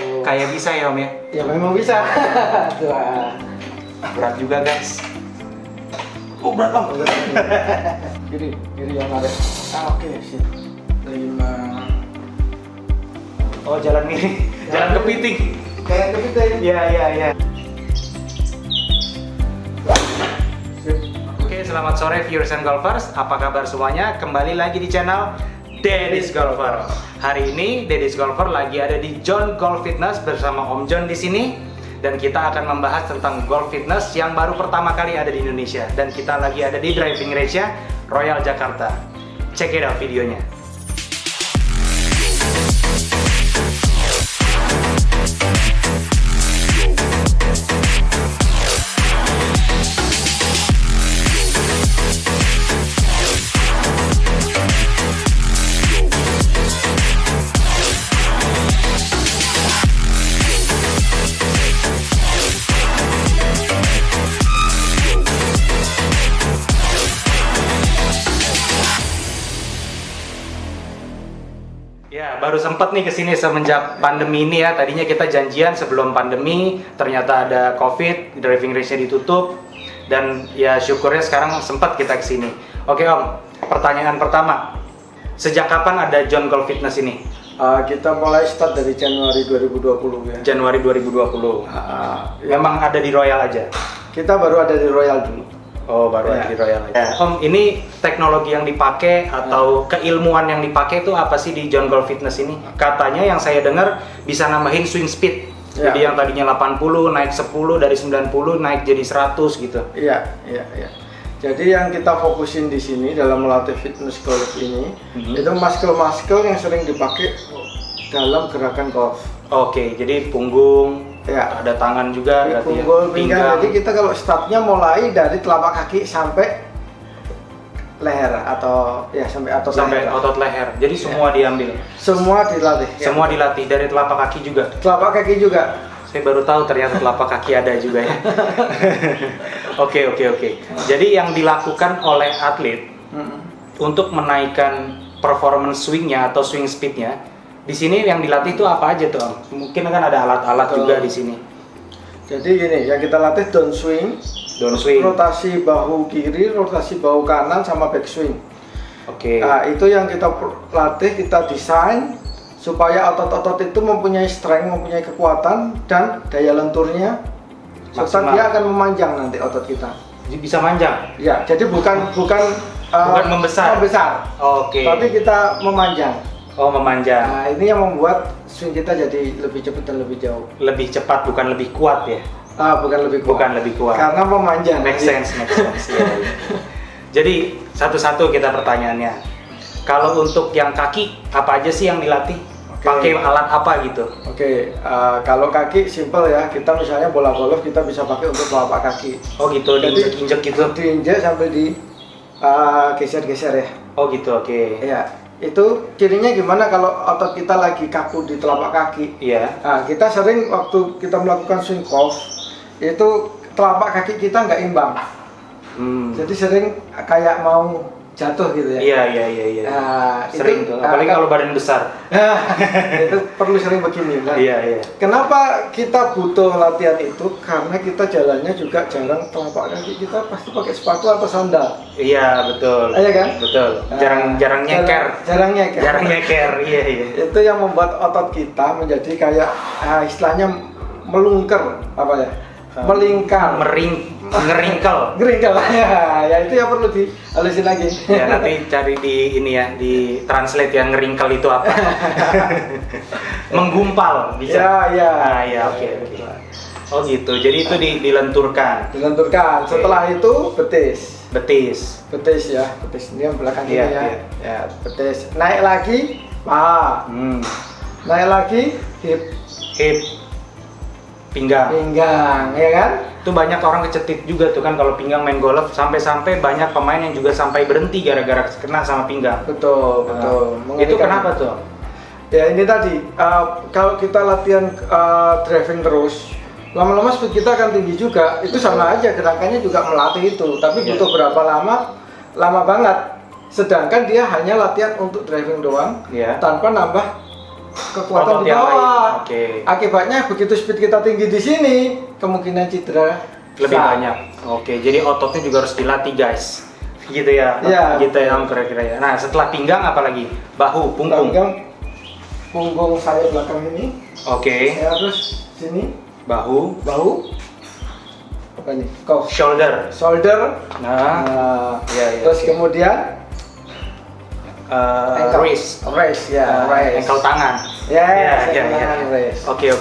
Kayak bisa ya Om ya? Ya memang bisa. Tuh. Berat juga guys. Oh berat Om. Kiri yang ada. Oke sip. 5. Oh jalan ini, jalan kepiting. Kayak kepiting. Iya. Oke, selamat sore viewers and golfers. Apa kabar semuanya? Kembali lagi di channel Deddy's Golfer. Hari ini Deddy's Golfer lagi ada di John Golf Fitness bersama Om John di sini, dan kita akan membahas tentang golf fitness yang baru pertama kali ada di Indonesia. Dan kita lagi ada di driving range-nya Royal Jakarta. Check it out videonya. Ya, baru sempat nih kesini semenjak pandemi ini ya. Tadinya kita janjian sebelum pandemi, ternyata ada COVID, driving range-nya ditutup, dan ya syukurnya sekarang sempat kita kesini. Oke Om, pertanyaan pertama, sejak kapan ada John Golf Fitness ini? Kita mulai start dari Januari 2020 ya. Januari 2020. Memang ada di Royal aja? Kita baru ada di Royal dulu. Oh, baru ada di Royal aja. Om, ini teknologi yang dipakai atau keilmuan yang dipakai itu apa sih di John Golf Fitness ini? Katanya yang saya dengar bisa nambahin swing speed. Jadi yang tadinya 80 naik 10, dari 90 naik jadi 100 gitu. Iya. Jadi yang kita fokusin di sini dalam melatih fitness golf ini itu muscle yang sering dipakai dalam gerakan golf. Oke, jadi punggung, ada tangan juga, punggung, pinggang. Jadi kita kalau startnya mulai dari telapak kaki sampai leher atau sampai otot leher. Jadi semua diambil. Semua dilatih. Semua dilatih dari telapak kaki juga. Telapak kaki juga. Saya baru tahu ternyata telapak kaki ada juga ya. Oke. Jadi yang dilakukan oleh atlet untuk menaikkan performance swingnya atau swing speednya, di sini yang dilatih itu apa aja tuh Om? Mungkin kan ada alat-alat juga di sini. Jadi gini, yang kita latih down swing, rotasi bahu kiri, rotasi bahu kanan, sama back swing. Oke. Nah, itu yang kita latih, kita desain supaya otot-otot itu mempunyai strength, mempunyai kekuatan dan daya lenturnya, serta dia akan memanjang nanti otot kita. Jadi bisa manjang? Ya, jadi bukan membesar. Oke. Tapi kita memanjang. Oh, memanjang. Nah, ini yang membuat swing kita jadi lebih cepat dan lebih jauh. Lebih cepat, bukan lebih kuat ya? Bukan lebih kuat. Karena memanjang. Make sense. Ya. Jadi satu-satu kita pertanyaannya. Kalau untuk yang kaki, apa aja sih yang dilatih? Pakai alat apa gitu? Kalau kaki simple ya. Kita misalnya bola golf kita bisa pakai untuk telapak kaki. Oh gitu, diinjek gitu? Diinjek sampai di geser-geser ya. Oh gitu, oke. Ya. Itu cirinya gimana kalau otot kita lagi kaku di telapak kaki? Iya. Nah, kita sering waktu kita melakukan swing golf itu telapak kaki kita nggak imbang. Jadi sering kayak mau jatuh gitu ya. Iya. Nah, sering itu, tuh, apalagi kalau badan besar. Itu perlu sering begini. Nah, Iya. Kenapa kita butuh latihan itu? Karena kita jalannya juga jarang, telapak kaki kita pasti pakai sepatu atau sandal. Iya, betul. Iya kan? Betul. Jarang nyeker. Jarang nyeker. Iya. Itu yang membuat otot kita menjadi kayak istilahnya melungker, apa ya? Melingkar, ngeringkel. Ya itu yang perlu dihalusin lagi. Ya nanti cari di ini ya, di translate yang ngeringkel itu apa? Menggumpal bisa. Ya. Oke. Oh gitu. Jadi itu dilenturkan. Setelah itu betis ya. Betis ini yang belakang ini ya. Ya, betis. Naik lagi paha. Naik lagi hip. Pinggang, ya kan? Itu banyak orang kecetit juga tuh kan kalau pinggang main golf, sampai banyak pemain yang juga sampai berhenti gara-gara kena sama pinggang. Betul. Itu kenapa tuh? Ya ini tadi, kalau kita latihan driving terus, lama-lama speed kita akan tinggi juga. Itu sama aja, gerakannya juga melatih itu. Tapi butuh berapa lama? Lama banget. Sedangkan dia hanya latihan untuk driving doang, tanpa nambah kekuatan Otot di yang bawah. lain. Oke. Akibatnya begitu speed kita tinggi di sini, kemungkinan cedera Lebih besar. banyak. Oke, jadi ototnya juga harus dilatih guys. Gitu ya. Iya. Gitu ya Om kira-kira ya. Nah, setelah pinggang apa lagi? Bahu, punggung. Punggung saya belakang ini. Oke. Ya, terus sini Bahu, bahu. Apa ini? Kau shoulder. shoulder. Nah, iya. Terus oke. kemudian ankle. Wrist. Wrist ya, wrist. Ankle tangan. Ya, Iya. tangan, wrist. Oke.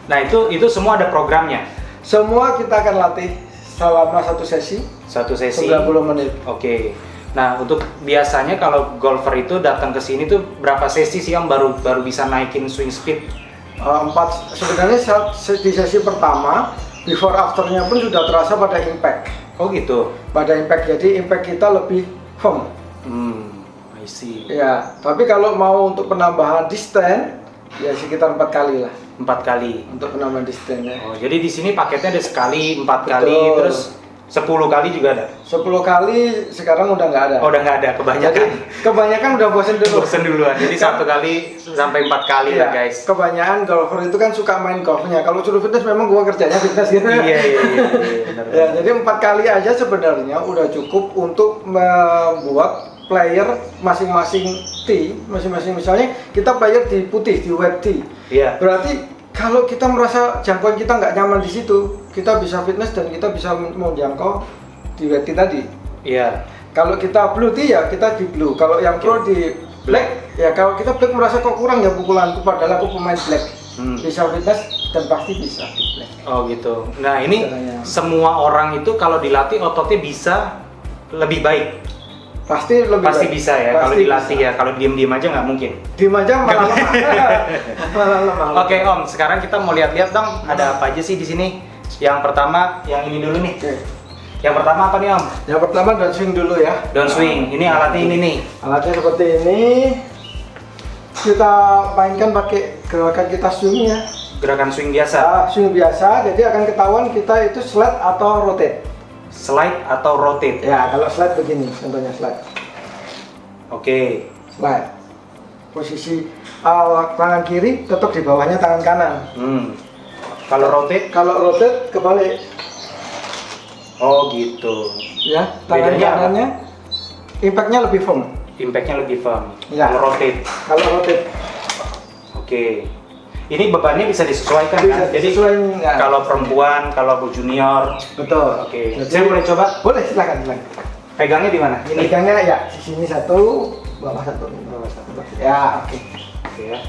Nah, itu semua ada programnya. Semua kita akan latih selama satu sesi Satu sesi. 90 menit. Oke. Nah, untuk biasanya kalau golfer itu datang ke sini tuh berapa sesi sih Om baru bisa naikin swing speed? Sebenarnya di sesi pertama before afternya pun sudah terasa pada impact. Oh gitu. Pada impact, jadi impact kita lebih firm. I see. Ya, tapi kalau mau untuk penambahan distance ya sekitar 4 kali lah 4 kali. untuk penambahan distance ya. Oh, jadi di sini paketnya ada sekali, 4 kali, Betul. terus 10 kali juga ada. 10 kali sekarang udah nggak ada. Oh, udah nggak ada, kebanyakan. Jadi kebanyakan udah bosen dulu. Bosen duluan. Jadi 1 kali sampai 4 kali Iya, lah guys. kebanyakan golfer itu kan suka main golfnya. Kalau suruh fitness memang gua kerjanya fitness gitu. Iya, benar. Ya, jadi 4 kali aja sebenarnya udah cukup untuk membuat player masing-masing tee, masing-masing misalnya kita player di putih, di wet tee. Iya. Berarti kalau kita merasa jangkauan kita nggak nyaman di situ, kita bisa fitness dan kita bisa menjangkau di wet tee tadi. Iya. Kalau kita blue tee ya kita di blue. Kalau yang pro di black, ya kalau kita black merasa kok kurang ya pukulanku padahal aku pemain black. Bisa fitness dan pasti bisa di black. Oh gitu. Nah, ini Caranya. semua orang itu kalau dilatih ototnya bisa lebih baik. Pasti lebih Pasti baik. bisa ya Pasti kalau dilatih bisa. ya. Kalau diem-diem aja nggak mungkin. Diem aja malah lemah. Malah lemah. Oke Om, sekarang kita mau lihat-lihat dong ada apa aja sih di sini. Yang pertama, yang ini dulu nih. Oke. Yang pertama apa nih Om? Yang pertama down swing dulu ya. Down swing. Ini alatnya ini nih. Alatnya seperti ini. Kita mainkan pakai gerakan kita swing ya. Gerakan swing biasa. Swing biasa, jadi akan ketahuan kita itu slide atau rotate. Slide atau rotate. Ya, kalau slide begini, contohnya slide. Oke. Slide. Posisi tangan kiri tetap di bawahnya tangan kanan. Kalau rotate? Kalau rotate kebalik. Oh gitu. Ya, tangan Bedanya apa? kanannya impact-nya lebih firm. Impact-nya lebih firm. Ya. Kalau rotate. Kalau rotate Oke. Ini bebannya bisa disesuaikan bisa kan? Jadi disesuaikan, ya. kalau perempuan, kalau junior. betul. Oke. Jadi- Saya boleh coba? Boleh, silakan. Pegangnya di mana? Ini. Pegangnya ya, di sini satu, bawah satu. Ya, oke. Oke ya.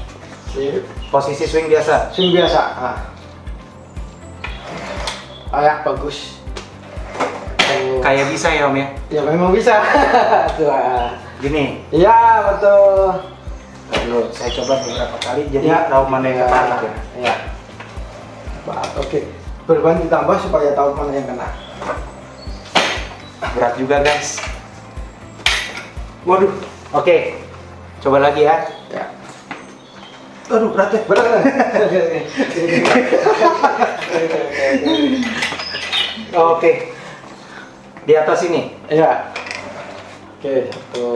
Sip. Posisi swing biasa. Swing biasa. Ya, bagus. Kayak bisa ya Om ya. Ya memang bisa. Tuh. Gini. Iya, betul. Lalu saya coba beberapa kali jadi Ya. tahu mana yang ketarik ya. Ya. Oke. Beban ditambah supaya tahu mana yang kena. Berat juga guys. Waduh. Oke. Coba lagi ya. Ya. Aduh berat ya. Berat. Oke. Di atas ini. Ya. Oke, satu.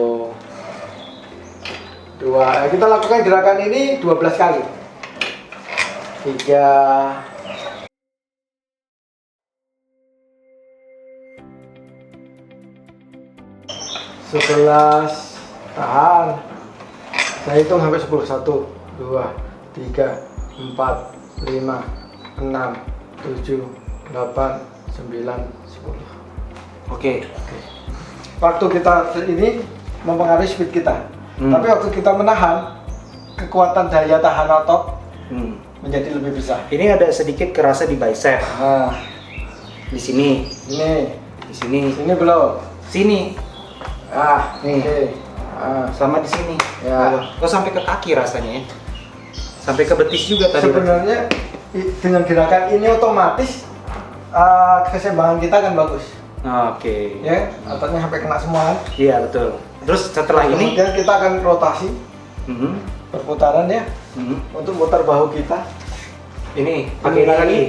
Dua. Kita lakukan gerakan ini 12 kali. 3. Sebelas, tahan. Saya hitung sampai 10. 1, 2, 3, 4, 5, 6, 7, 8, 9, 10. Oke. Waktu kita ini mempengaruhi speed kita. Tapi waktu kita menahan, kekuatan daya tahan otot menjadi lebih besar. Ini ada sedikit kerasa di bicep. Nah, Di sini. ini, Di sini. ini belum. Sini. Nih. Oke. Sama di sini. Ya. Oh sampai ke kaki rasanya ya. Sampai ke betis juga tadi. Sebenarnya dengan gerakan ini otomatis keseimbangan kita akan bagus. Oke. Ya, ototnya sampai kena semua kan. Iya betul. Terus setelah ini. Kemudian kita akan rotasi perputaran ya untuk mutar bahu kita. Ini pakai ini lagi.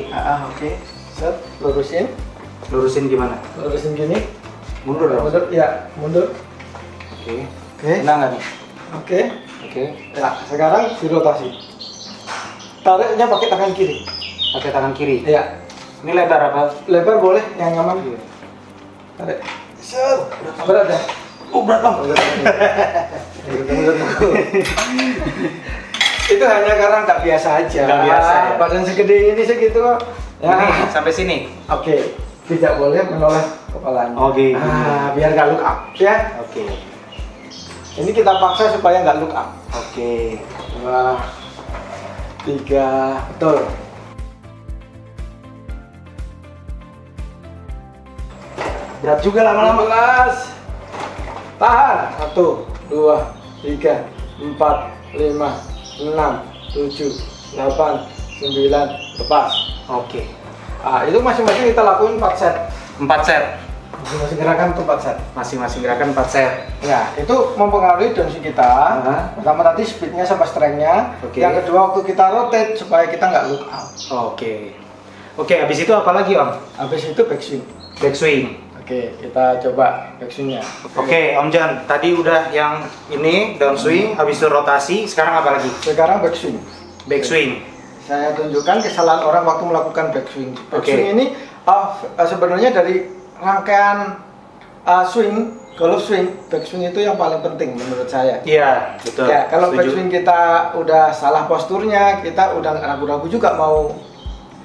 Oke. Set, lurusin. Lurusin gimana? Lurusin gini. Mundur dong. Mundur, ya, mundur. Oke. Oke. Kena nggak nih? Oke. Oke. Ya, sekarang dirotasi. Tariknya pakai tangan kiri. Pakai tangan kiri. Iya. Ini lebar apa? Lebar boleh, yang nyaman. Tarik. Set. Berat ya? Berat bang. Itu hanya karena nggak biasa aja. Nggak biasa ya? Badan segede ini segitu. Ya. Ini sampai sini. Oke. Tidak boleh menoleh kepalanya. Oke. Biar nggak look up ya. Oke. Ini kita paksa supaya nggak look up. Oke. 2, 3, betul. Berat juga lama-lama. 15. Tahan. 1, 2, 3, 4, 5, 6, 7, 8, 9, lepas. Oke. Itu masing-masing kita lakuin 4 set. 4 set. Masing-masing gerakan tuh 4 set. Masing-masing gerakan 4 set. Ya, itu mempengaruhi tensi kita. Pertama tadi speednya sama strength-nya. Oke. Yang kedua waktu kita rotate supaya kita nggak look up. Oke. Oke, habis itu apa lagi Om? Habis itu backswing. Backswing. Oke, kita coba backswingnya. Oke, Om John, tadi udah yang ini downswing, habis itu rotasi, sekarang apa lagi? Sekarang backswing. Backswing. Saya tunjukkan kesalahan orang waktu melakukan backswing. Backswing Oke. ini sebenarnya dari rangkaian swing, golf swing, backswing itu yang paling penting menurut saya. Iya, betul. Ya, kalau Setuju. backswing kita udah salah posturnya, kita udah ragu-ragu juga mau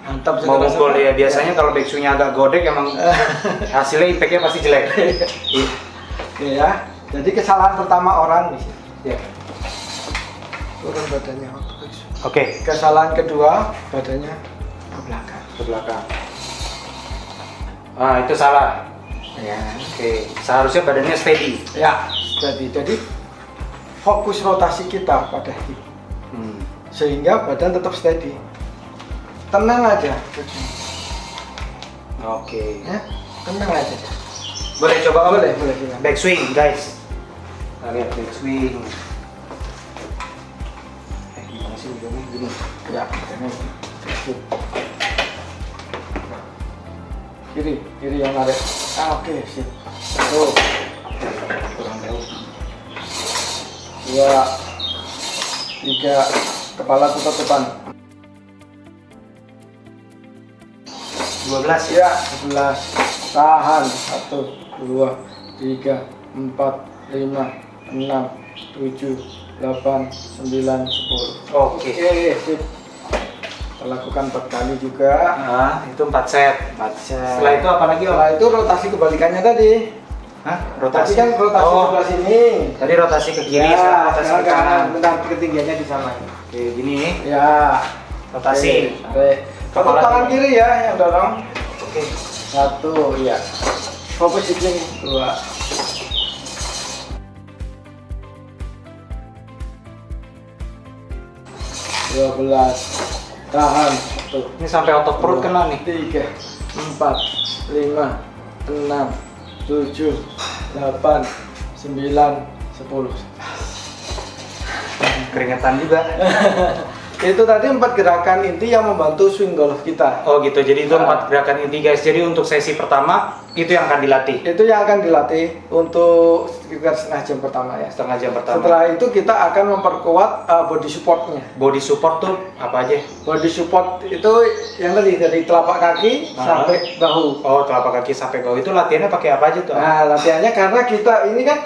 hantam Mau sekeras mukul apa. ya, biasanya kalau backswingnya agak godek emang hasilnya impactnya pasti jelek. Iya. Oke ya. Jadi kesalahan pertama orang di sini. Ya. Turun badannya waktu backswing. Oke, Kesalahan kedua, badannya ke belakang. ke belakang. Ah, itu salah. Ya. Oke, seharusnya badannya steady. Ya, jadi fokus rotasi kita pada hip Hmm. sehingga badan tetap steady. Tenang aja, Oke. ya, tenang aja. Boleh coba Om? Boleh, silakan. Backswing, guys. Kita lihat backswing. Gimana sih ujungnya gini? Ya, kiri yang narik. Oke, sip. 1, Kurang jauh. 2, 3, kepala tutup depan. 12 Ya, 11. Tahan. 1, 2, 3, 4, 5, 6, 7, 8, 9, 10. Oke. Sip. Kita lakukan 4 kali juga. Nah, itu 4 set. 4 set. Setelah itu apa lagi Om? Setelah itu rotasi kebalikannya tadi. Hah? Tadi Rotasi? kan rotasi Oh, sebelah sini. tadi rotasi ke kiri, Ya, sekarang rotasi ke kanan. bentar ketinggiannya disamain. Oke, gini. Ya. Rotasi. Oke, tarik. Satu Kepala tangan kiri. kiri ya yang dorong. Oke. 1, ya. Fokus di sini. 2. 12. Tahan. 1, Ini sampai otot perut kena nih. 3, 4, 5, 6, 7, 8, 9, 10. Keringetan juga. Itu tadi 4 gerakan inti yang membantu swing golf kita. Oh gitu, jadi itu 4 gerakan inti guys. Jadi untuk sesi pertama itu yang akan dilatih. Itu yang akan dilatih untuk sekitar setengah jam pertama ya. Setengah jam pertama. Setelah itu kita akan memperkuat body supportnya. Body support tuh apa aja? Body support itu yang tadi dari telapak kaki sampai bahu. Oh, telapak kaki sampai bahu itu latihannya pakai apa aja tuh? Nah, latihannya karena kita ini kan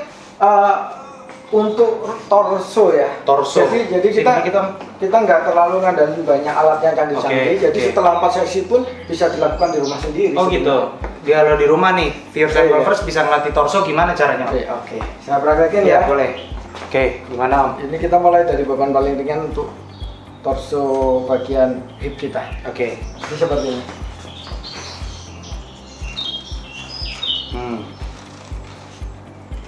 untuk torso ya. Torso. Jadi kita nggak terlalu ngandalin banyak alat yang akan dicanggih. Jadi setelah 4 sesi pun bisa dilakukan di rumah sendiri. Oh gitu. Kalau di rumah nih, viewers and Iya. golfers bisa ngelatih torso gimana caranya? Oke. Saya praktekin Ya, ya. boleh. Oke, gimana Om? Ini kita mulai dari beban paling ringan untuk torso bagian hip kita. Oke. Ini seperti ini.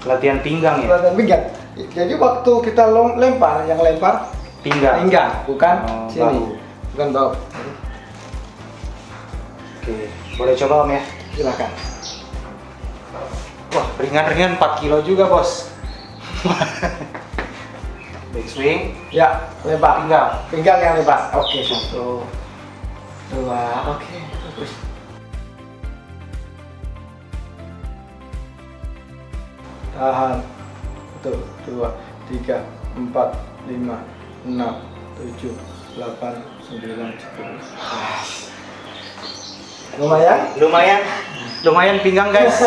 Latihan pinggang ya? Latihan pinggang. Jadi waktu kita lempar, yang lempar Pinggang. bukan sini, bahu. bukan bahu. Oke, boleh coba Om ya? Silakan. Wah, ringan-ringan 4 kilo juga bos. Backswing, Ya, lempar. pinggang. Pinggang yang lempar. Oke, 1, 2, oke, bagus. Tahan. 1, 2, 3, 4, 5, 6, 7, 8, 9, 10. Lumayan pinggang guys.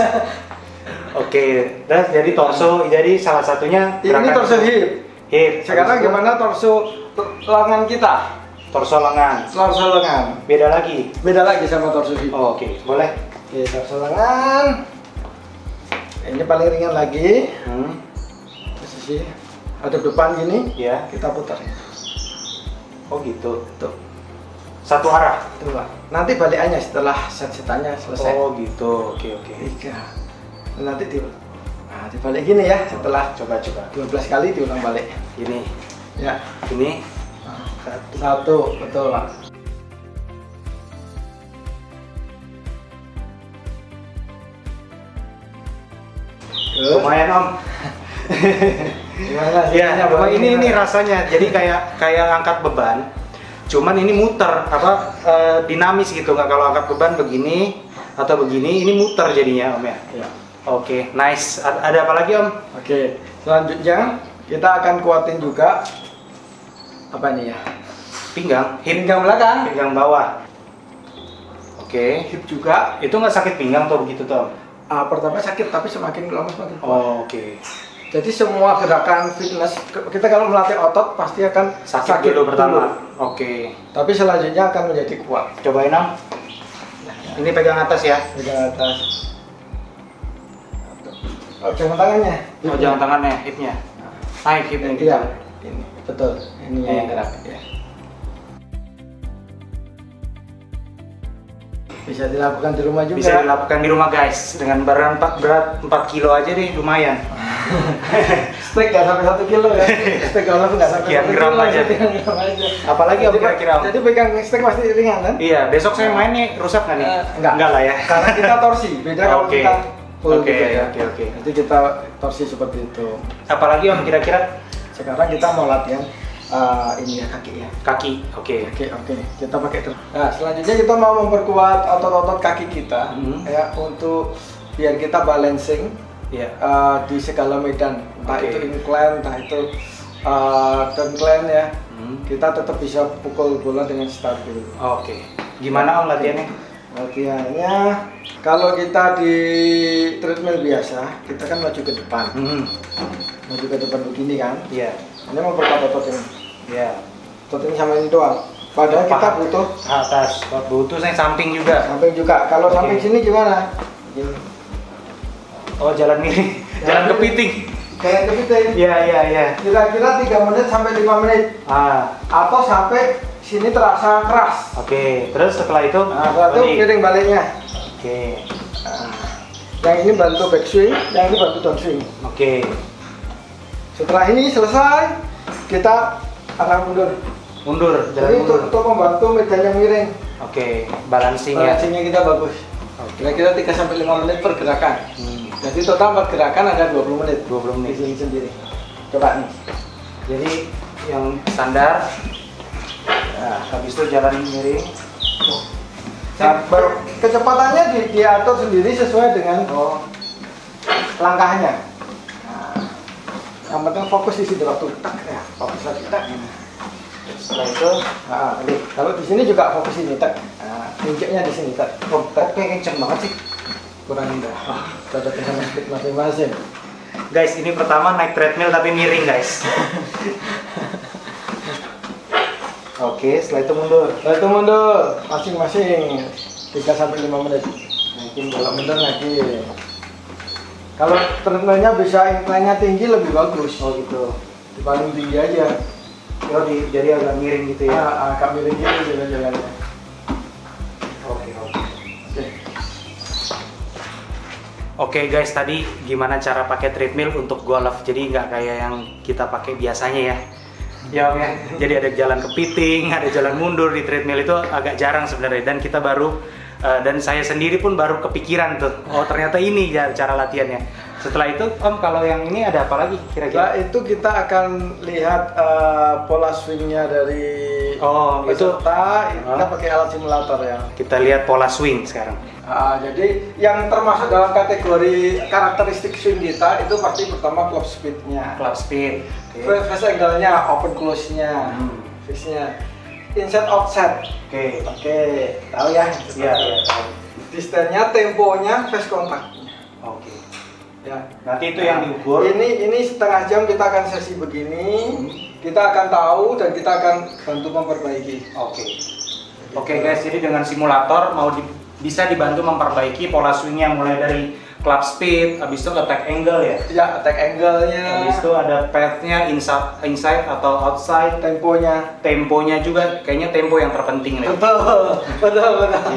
Oke, dan jadi torso, jadi salah satunya Ini torso hip. Sekarang Habis itu gimana torso lengan kita? torso lengan. Torso lengan. Beda lagi. Beda lagi sama torso hip. Oh, oke, boleh. Oke, torso lengan. Ini paling ringan lagi. Posisi hadap depan gini. Ya. Kita putar. Oh gitu. Tuh. Satu arah. Tuh, Pak. Nanti balikannya setelah set-setannya selesai. Oh gitu. Oke. 3. Nanti dibalik gini ya setelah Coba. 12 kali diulang balik. Ini. Ya. Ini. Satu, betul Pak. Lumayan Om. Gimana sih? Ya, ini rasanya. Jadi kayak angkat beban. Cuman ini muter dinamis gitu. Nggak kalau angkat beban begini atau begini, ini muter jadinya Om ya. Ya. Oke, nice. Ada apa lagi Om? Oke, selanjutnya kita akan kuatin juga apa ini ya? Pinggang, Pinggang belakang, pinggang bawah. Oke. hip juga. Itu nggak sakit pinggang tuh begitu tuh? Pertama sakit tapi semakin lama semakin kuat. Oh, oke. Jadi semua gerakan fitness kita kalau melatih otot pasti akan Sakit dulu pertama. Oke. Tapi selanjutnya akan menjadi kuat. Cobain Om. Ini pegang atas ya. Pegang atas. Oh, jangan tangannya. Oh, jangan tangannya, hipnya. Naik hipnya gitu. Iya. Ini betul. Ini yang gerak ya. Bisa dilakukan di rumah juga. Bisa dilakukan di rumah guys. Dengan berat 4 kilo aja deh, lumayan. Steak nggak sampai 1 kilo ya. Steak golf nggak sampai Sekian 1 gram kilo, aja. sekian gram aja. Apalagi Om Jadi, kira-kira Om? Jadi pegang steak pasti ringan kan? Iya, besok saya main nih, rusak nggak nih? Enggak lah ya. Karena kita torsi, beda kalau Oke. kita full Oke, gitu ya. oke. Jadi kita torsi seperti itu. Apalagi Om kira-kira? Sekarang kita mau latihan ini ya kaki ya. Kaki, oke. Oke. Kita pakai terus. Nah, selanjutnya kita mau memperkuat otot-otot kaki kita ya untuk biar kita balancing Iya. di segala medan. Entah Oke. itu incline, entah itu downcline ya. Kita tetap bisa pukul bola dengan stabil. Oke. Gimana Om latihannya? Latihannya kalau kita di treadmill biasa, kita kan maju ke depan. Maju ke depan begini kan. Iya. Ini memperkuat otot ini. Iya. Otot ini sama ini doang. Padahal kita butuh atas, butuh yang samping juga. samping juga. Kalau Oke. samping sini gimana? Gini. Oh, jalan miring. Jalan kepiting. Kayak kepiting. Iya. Kira-kira 3 menit sampai 5 menit. Atau sampai sini terasa keras. Oke. Terus setelah itu? Setelah itu miring baliknya. Oke. Yang ini bantu back swing, yang ini bantu down swing. Oke. Setelah ini selesai, kita arah mundur. Mundur, jalan Jadi mundur. untuk membantu medan yang miring. Oke, balancing ya. Balancingnya kita bagus. Kira-kira 3 sampai 5 menit per gerakan. Jadi total per gerakan ada 20 menit. 20 menit. Di sini sendiri. Coba nih. Jadi yang standar. Nah, habis itu jalan miring. Kecepatannya diatur sendiri sesuai dengan langkahnya. Nah, yang penting fokus di situ waktu tak ya, fokus lagi tak. Setelah itu, Kalau di sini juga fokus ini tak. Injeknya di sini tak. oke kenceng banget sih. Kurang indah. Cocok dengan speed masing-masing. Guys, ini pertama naik treadmill tapi miring guys. Oke, setelah itu mundur. Setelah itu mundur masing-masing 3 sampai 5 menit. Naikin bola mundur lagi. Kalau treadmillnya bisa incline-nya tinggi lebih bagus. Oh gitu. Di paling tinggi aja. Jadi agak miring gitu ya. Agak miring gitu jalan-jalannya. Oke. Oke guys, tadi gimana cara pakai treadmill untuk golf. Jadi nggak kayak yang kita pakai biasanya ya. Ya Om ya. Jadi ada jalan kepiting, ada jalan mundur di treadmill itu agak jarang sebenarnya. Dan kita baru dan saya sendiri pun baru kepikiran tuh. Oh ternyata ini ya cara latihannya. Setelah itu Om, kalau yang ini ada apa lagi kira-kira? Setelah itu kita akan lihat pola swingnya dari peserta. Kita pakai alat simulator ya. Kita lihat pola swing sekarang. Jadi yang termasuk dalam kategori karakteristik swing kita itu pasti pertama club speednya. Club speed. Face angle-nya, open close-nya, fix-nya, inside outside. Oke, tahu ya? Iya. Distance-nya, temponya, face contact. Oke. Ya. Nanti itu yang diukur. Ini setengah jam kita akan sesi begini. Kita akan tahu dan kita akan bantu memperbaiki. Oke guys, jadi dengan simulator bisa dibantu memperbaiki pola swingnya mulai dari club speed, habis itu attack angle ya. Ya, attack angle-nya. Habis itu ada path-nya inside atau outside, temponya juga kayaknya tempo yang terpenting nih. Betul.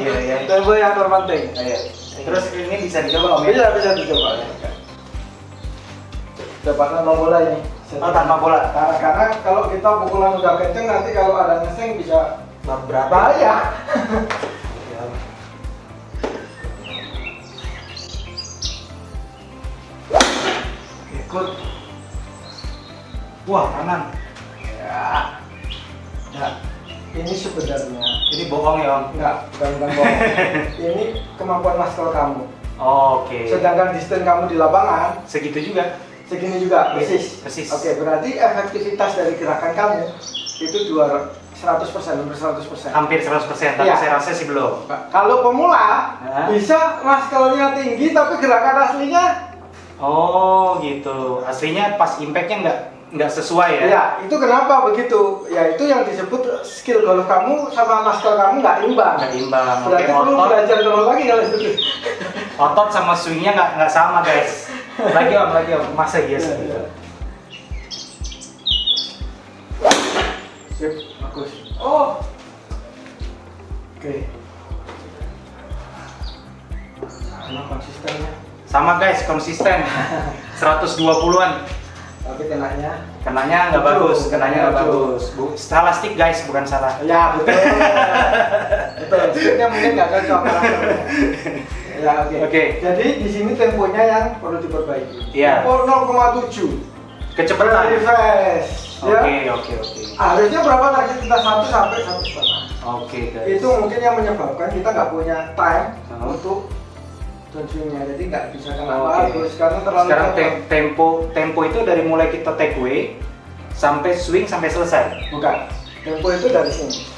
Iya. Tempo yang terpenting. Iya. Terus ini bisa dicoba Om ya? Bisa dicoba. Coba tanpa bola ini. Tanpa bola. Karena kalau kita pukulan udah kenceng nanti kalau ada ngeseng bisa Berapa? bahaya. Ikut. Wah, kanan. Ya. Ini sebenarnya. Ini bohong ya Om? Enggak, bukan bohong. Ini kemampuan muscle kamu. Oke. Sedangkan distance kamu di lapangan Segitu juga. segini juga, persis. Oke, berarti efektivitas dari gerakan kamu itu 100%, hampir 100%. Hampir 100%, tapi Iya. saya rasa sih belum. Kalau pemula bisa muscle-nya tinggi tapi gerakan aslinya Oh gitu. Aslinya pas impact-nya nggak sesuai ya? ya, itu kenapa begitu? Ya itu yang disebut skill golf kamu sama muscle kamu nggak imbang. Nggak imbang. Berarti perlu belajar golf lagi kalau itu. Otot sama swingnya nggak sama guys. Lagi om, masa iya sih? Sip, bagus. Oh, oke. Sama konsistennya. Sama guys, konsisten. 120-an. Tapi kenanya Kenanya nggak bagus, Salah stick guys, bukan salah. ya betul. Betul, sticknya mungkin nggak cocok. Ya Oke. Jadi di sini temponya yang perlu diperbaiki. Iya. Tempo 0,7. Kecepatan. Very fast. Ya. Oke. Harusnya berapa target kita 1 sampai 1,5. Oke guys. Itu mungkin yang menyebabkan kita nggak punya time untuk downstreamnya, jadi nggak bisa kena Oke. bagus karena terlalu Sekarang cepat. tempo itu dari mulai kita take away sampai swing sampai selesai. Bukan, tempo itu dari sini.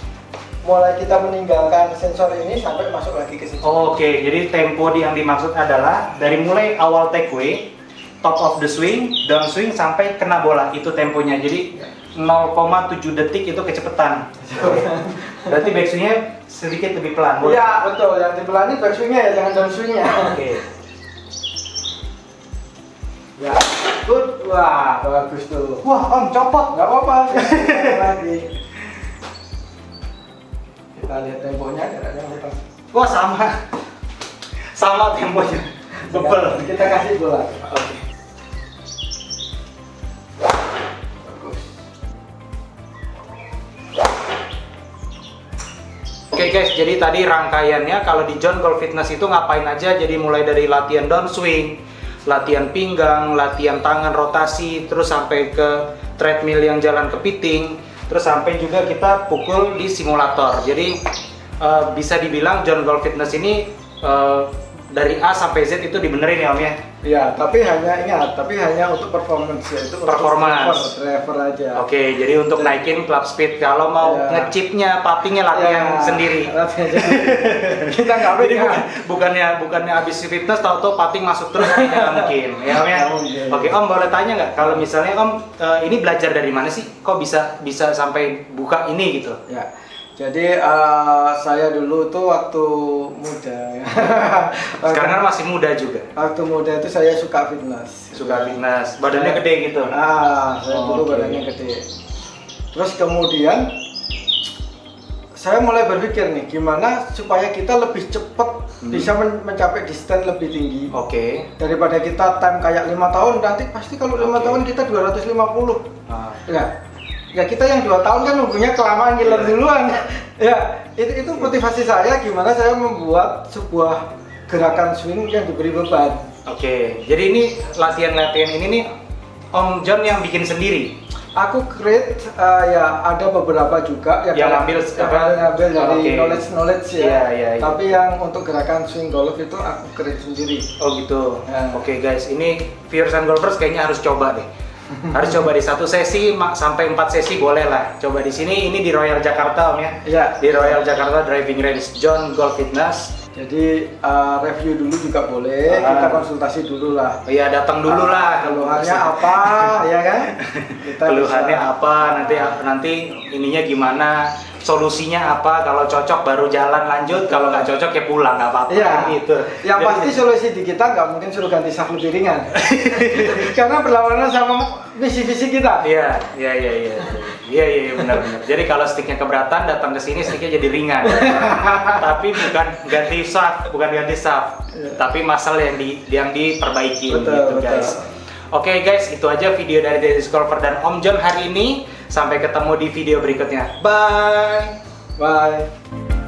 Mulai kita meninggalkan sensor ini sampai masuk lagi ke sini. Oke, jadi tempo yang dimaksud adalah dari mulai awal take away, top of the swing, down swing sampai kena bola, itu temponya. Jadi 0,7 detik itu kecepatan. Berarti backswingnya sedikit lebih pelan. Iya betul, yang dipelani backswingnya ya, jangan downswingnya. Oke. Ya, good. Wah, bagus tuh. Wah, Om copot. Nggak apa-apa, lagi. Kita lihat temponya, jaraknya muter. Wah, sama temponya. Bebel. Kita kasih bola. Oke. Oke guys, jadi tadi rangkaiannya kalau di John Golf Fitness itu ngapain aja? Jadi mulai dari latihan downswing, latihan pinggang, latihan tangan rotasi, terus sampai ke treadmill yang jalan kepiting, terus sampai juga kita pukul di simulator. Jadi bisa dibilang John Golf Fitness ini dari A sampai Z itu dibenerin ya Om ya? Iya, tapi hanya untuk performance ya, itu Performance. driver aja. Oke, jadi untuk naikin club speed, kalau mau ngechipnya, puttingnya latihan sendiri. Kita nggak Jadi pegang. bukannya habis fitness tahu-tahu putting masuk terus, nggak mungkin, ya Om ya. Oke Om, boleh tanya nggak kalau misalnya Om ini belajar dari mana sih? Kok bisa sampai buka ini gitu? Ya. Jadi saya dulu tuh waktu muda ya. Sekarang kan masih muda juga. Waktu muda itu saya suka fitness. Suka fitness, badannya gede gitu. Saya dulu badannya gede. Terus kemudian saya mulai berpikir nih, gimana supaya kita lebih cepat bisa mencapai distance lebih tinggi. Oke. Daripada kita time kayak 5 tahun, nanti pasti kalau 5 tahun kita 250. Ya kita yang 2 tahun kan nunggunya kelamaan, ngiler duluan. Ya itu motivasi saya, gimana saya membuat sebuah gerakan swing yang diberi beban. Oke, jadi ini latihan-latihan ini nih Om John yang bikin sendiri. Aku create ya ada beberapa juga yang ngambil dari knowledge ya. Iya. Tapi yang untuk gerakan swing golf itu aku create sendiri. Oh gitu. Ya. Oke guys, ini viewers and golfers kayaknya harus coba deh. Harus coba di satu sesi sampai 4 sesi boleh lah. Coba di sini, ini di Royal Jakarta Om ya. Iya. Di Royal Jakarta Driving Range John Golf Fitness. Jadi review dulu juga boleh, kita konsultasi dulu lah. Iya, datang dulu lah. Keluhannya apa, ya kan? Kita Keluhannya bisa, apa, nanti ininya gimana, solusinya apa, kalau cocok baru jalan lanjut, kalau nggak cocok ya pulang, nggak apa-apa. Iya. Gitu. Yang pasti solusi di kita nggak mungkin suruh ganti sak lebih ringan. Karena berlawanan sama visi-visi kita. Iya, benar-benar. Jadi kalau sticknya keberatan, datang ke sini sticknya jadi ringan. Tapi bukan ganti shaft, tapi muscle yang diperbaiki gitu guys. Oke guys, itu aja video dari Dennis Golfer dan Om John hari ini. Sampai ketemu di video berikutnya. Bye. Bye.